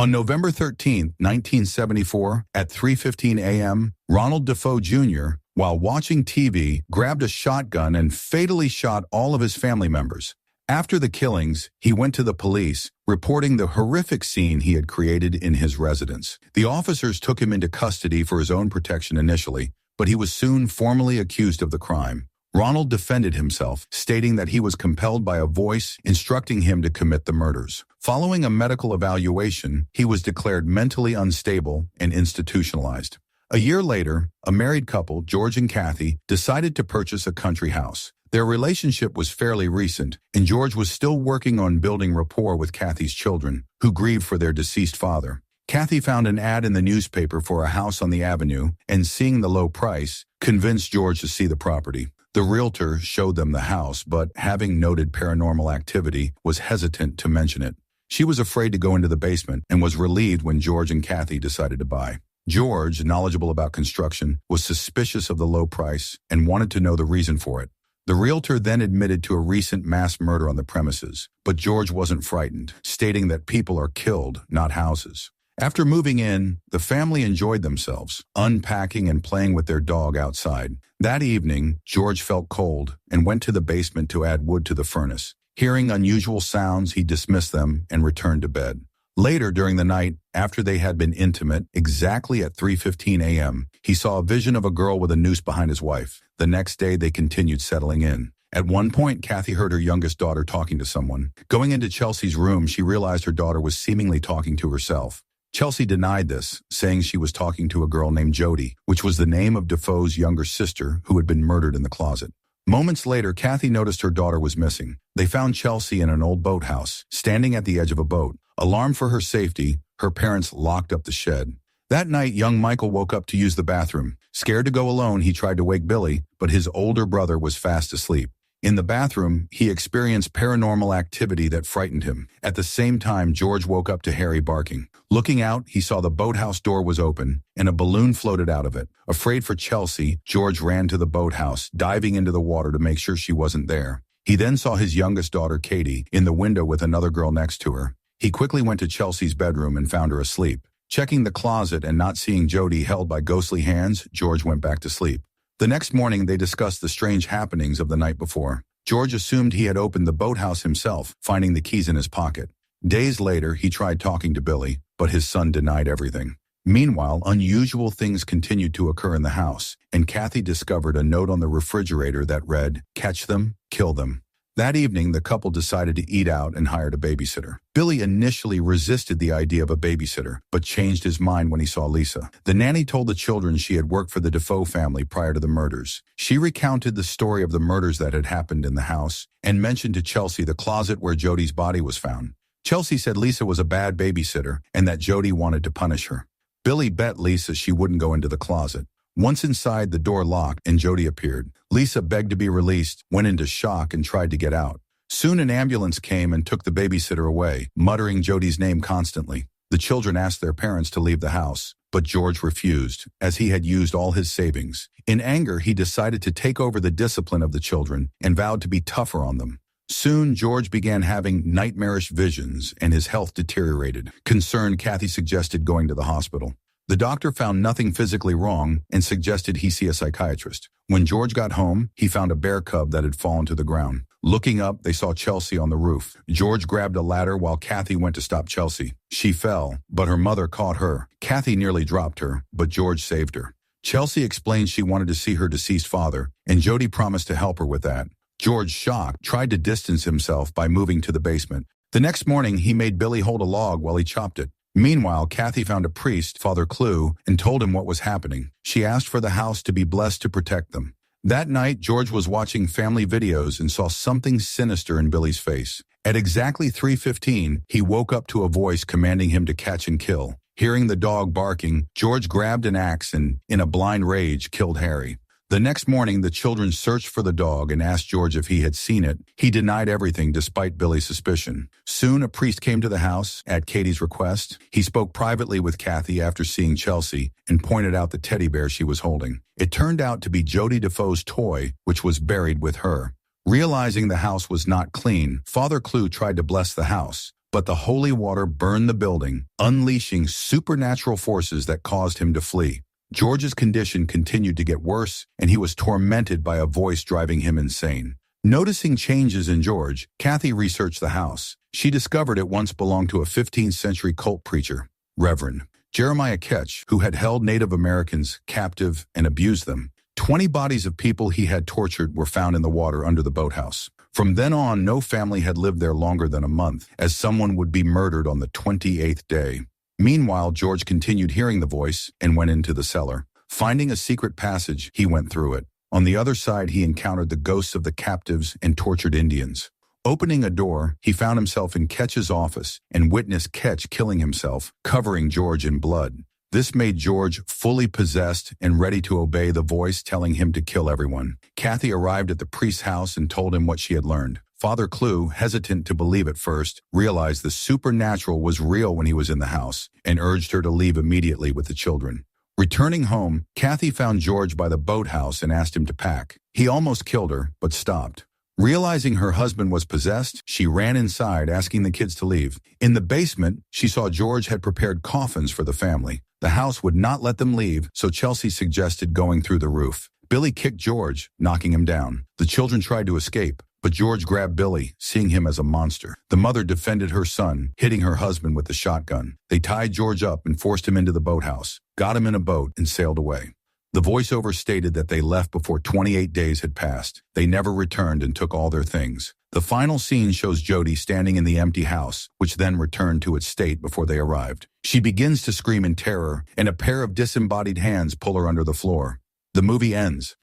On November 13, 1974, at 3:15 a.m., Ronald Defoe Jr., while watching TV, grabbed a shotgun and fatally shot all of his family members. After the killings, he went to the police, reporting the horrific scene he had created in his residence. The officers took him into custody for his own protection initially, but he was soon formally accused of the crime. Ronald defended himself, stating that he was compelled by a voice instructing him to commit the murders. Following a medical evaluation, he was declared mentally unstable and institutionalized. A year later, a married couple, George and Kathy, decided to purchase a country house. Their relationship was fairly recent, and George was still working on building rapport with Kathy's children, who grieved for their deceased father. Kathy found an ad in the newspaper for a house on the avenue, and seeing the low price, convinced George to see the property. The realtor showed them the house, but having noted paranormal activity, was hesitant to mention it. She was afraid to go into the basement and was relieved when George and Kathy decided to buy. George, knowledgeable about construction, was suspicious of the low price and wanted to know the reason for it. The realtor then admitted to a recent mass murder on the premises, but George wasn't frightened, stating that people are killed, not houses. After moving in, the family enjoyed themselves, unpacking and playing with their dog outside. That evening, George felt cold and went to the basement to add wood to the furnace. Hearing unusual sounds, he dismissed them and returned to bed. Later during the night, after they had been intimate, exactly at 3:15 a.m., he saw a vision of a girl with a noose behind his wife. The next day, they continued settling in. At one point, Kathy heard her youngest daughter talking to someone. Going into Chelsea's room, she realized her daughter was seemingly talking to herself. Chelsea denied this, saying she was talking to a girl named Jody, which was the name of Defoe's younger sister who had been murdered in the closet. Moments later, Kathy noticed her daughter was missing. They found Chelsea in an old boathouse, standing at the edge of a boat. Alarmed for her safety, her parents locked up the shed. That night, young Michael woke up to use the bathroom. Scared to go alone, he tried to wake Billy, but his older brother was fast asleep. In the bathroom, he experienced paranormal activity that frightened him. At the same time, George woke up to Harry barking. Looking out, he saw the boathouse door was open, and a balloon floated out of it. Afraid for Chelsea, George ran to the boathouse, diving into the water to make sure she wasn't there. He then saw his youngest daughter, Katie, in the window with another girl next to her. He quickly went to Chelsea's bedroom and found her asleep. Checking the closet and not seeing Jody held by ghostly hands, George went back to sleep. The next morning, they discussed the strange happenings of the night before. George assumed he had opened the boathouse himself, finding the keys in his pocket. Days later, he tried talking to Billy, but his son denied everything. Meanwhile, unusual things continued to occur in the house, and Kathy discovered a note on the refrigerator that read, "Catch them, kill them." That evening, the couple decided to eat out and hired a babysitter. Billy initially resisted the idea of a babysitter, but changed his mind when he saw Lisa. The nanny told the children she had worked for the Defoe family prior to the murders. She recounted the story of the murders that had happened in the house and mentioned to Chelsea the closet where Jody's body was found. Chelsea said Lisa was a bad babysitter and that Jody wanted to punish her. Billy bet Lisa she wouldn't go into the closet. Once inside, the door locked and Jody appeared. Lisa begged to be released, went into shock, and tried to get out. Soon an ambulance came and took the babysitter away, muttering Jody's name constantly. The children asked their parents to leave the house, but George refused, as he had used all his savings. In anger, he decided to take over the discipline of the children and vowed to be tougher on them. Soon, George began having nightmarish visions and his health deteriorated. Concerned, Kathy suggested going to the hospital. The doctor found nothing physically wrong and suggested he see a psychiatrist. When George got home, he found a bear cub that had fallen to the ground. Looking up, they saw Chelsea on the roof. George grabbed a ladder while Kathy went to stop Chelsea. She fell, but her mother caught her. Kathy nearly dropped her, but George saved her. Chelsea explained she wanted to see her deceased father, and Jody promised to help her with that. George, shocked, tried to distance himself by moving to the basement. The next morning, he made Billy hold a log while he chopped it. Meanwhile, Kathy found a priest, Father Clue, and told him what was happening. She asked for the house to be blessed to protect them. That night, George was watching family videos and saw something sinister in Billy's face. At exactly 3:15, he woke up to a voice commanding him to catch and kill. Hearing the dog barking, George grabbed an axe and, in a blind rage, killed Harry. The next morning, the children searched for the dog and asked George if he had seen it. He denied everything despite Billy's suspicion. Soon, a priest came to the house at Katie's request. He spoke privately with Kathy after seeing Chelsea and pointed out the teddy bear she was holding. It turned out to be Jody Defoe's toy, which was buried with her. Realizing the house was not clean, Father Clue tried to bless the house, But the holy water burned the building, unleashing supernatural forces that caused him to flee. George's condition continued to get worse, and he was tormented by a voice driving him insane. Noticing changes in George, Kathy researched the house. She discovered it once belonged to a 15th century cult preacher, Reverend Jeremiah Ketch, who had held Native Americans captive and abused them. 20 bodies of people he had tortured were found in the water under the boathouse. From then on, no family had lived there longer than a month, as someone would be murdered on the 28th day. Meanwhile, George continued hearing the voice and went into the cellar. Finding a secret passage, he went through it. On the other side, he encountered the ghosts of the captives and tortured Indians. Opening a door, he found himself in Ketch's office and witnessed Ketch killing himself, covering George in blood. This made George fully possessed and ready to obey the voice telling him to kill everyone. Kathy arrived at the priest's house and told him what she had learned. Father Clue, hesitant to believe at first, realized the supernatural was real when he was in the house and urged her to leave immediately with the children. Returning home, Kathy found George by the boathouse and asked him to pack. He almost killed her, but stopped. Realizing her husband was possessed, she ran inside, asking the kids to leave. In the basement, she saw George had prepared coffins for the family. The house would not let them leave, so Chelsea suggested going through the roof. Billy kicked George, knocking him down. The children tried to escape, but George grabbed Billy, seeing him as a monster. The mother defended her son, hitting her husband with the shotgun. They tied George up and forced him into the boathouse, got him in a boat, and sailed away. The voiceover stated that they left before 28 days had passed. They never returned and took all their things. The final scene shows Jody standing in the empty house, which then returned to its state before they arrived. She begins to scream in terror, and a pair of disembodied hands pull her under the floor. The movie ends.